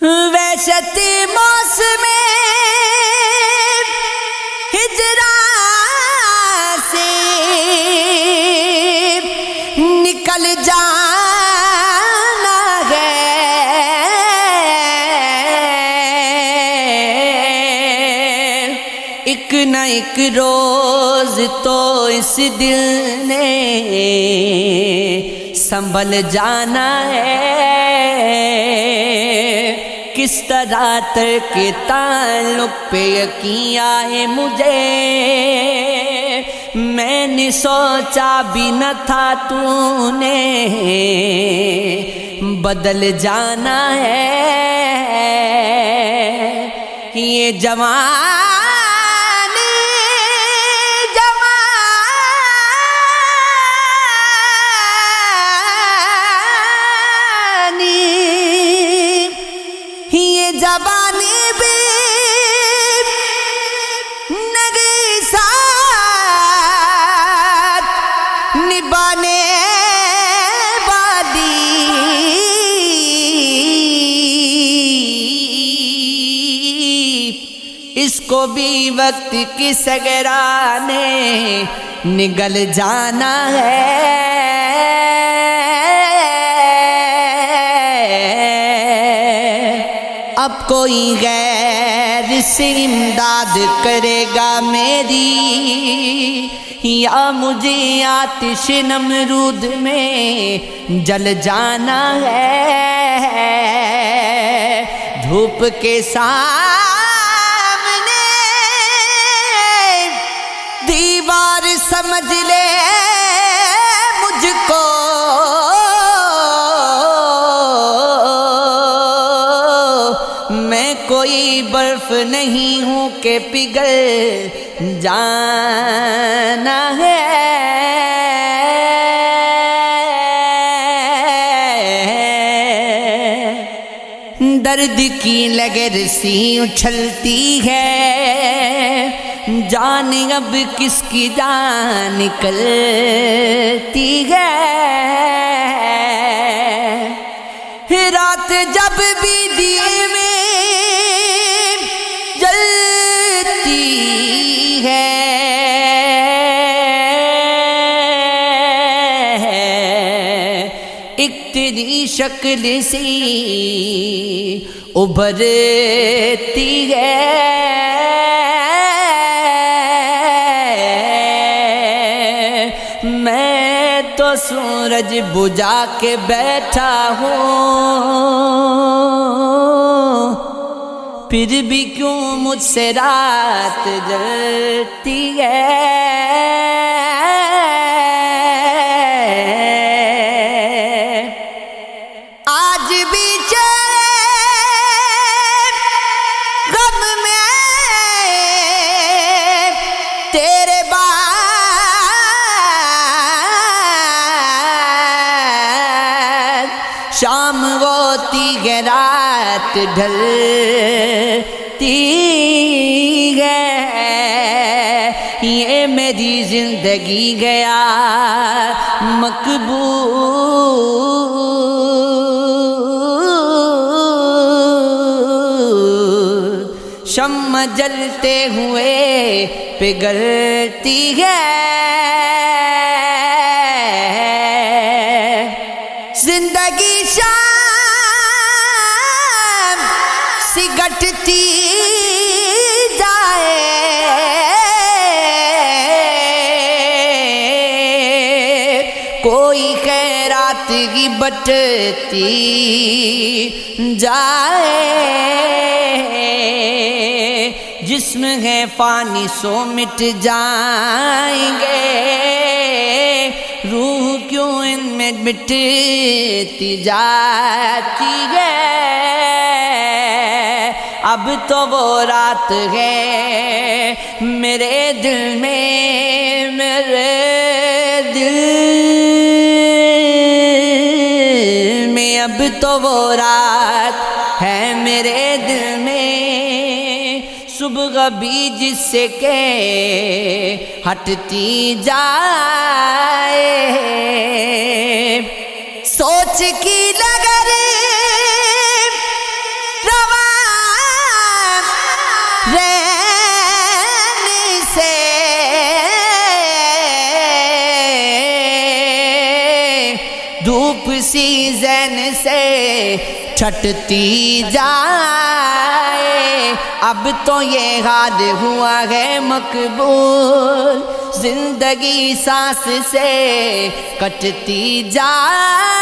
وحشت موسم ہجران سے نکل جانا ہے، ایک نہ ایک روز تو اس دل نے سنبھل جانا ہے۔ کس طرح ترک تعلق پہ یقین آئے مجھے، میں نے سوچا بھی نہ تھا تو نے بدل جانا ہے۔ یہ جوانی بھی نگی ساتھ نبھانے والی، اس کو بھی وقت کی سگرا نے نگل جانا ہے۔ اب کوئی غیر سے امداد کرے گا میری، یا مجھے آتش نمرود میں جل جانا ہے۔ دھوپ کے سامنے دیوار سمجھ لے مجھ کو، میں کوئی برف نہیں ہوں کہ پگھل جانا ہے۔ درد کی لہر سی اچھلتی ہے، جان اب کس کی جان نکلتی ہے۔ رات جب بھی دیوے جلتی ہے، ایک تیری شکل سی ابھرتی ہے۔ میں تو سورج بجھا کے بیٹھا ہوں، پھر بھی کیوں مجھ سے رات جلتی ہے۔ آج بھی چین غم میں تیرے بعد شام ہوتی ہے، رات ڈھلتی ہے۔ یہ میری زندگی گیا مقبول، شمع جلتے ہوئے پگھلتی ہے۔ زندگی شام سگٹتی جائے، کوئی خیرات کی بٹتی جائے۔ جسم ہے فانی سو مٹ جائیں گے، روح کیوں ان میں مٹتی جاتی ہے۔ اب تو وہ رات ہے میرے دل میں، اب تو وہ رات ہے میرے دل میں، صبح بھی جس سے کہ ہٹتی جائے۔ سوچ کی لگر دھوپ سی ذہن سے چھٹتی جائے، اب تو یہ حال ہوا ہے مقبول، زندگی سانس سے کٹتی جائے۔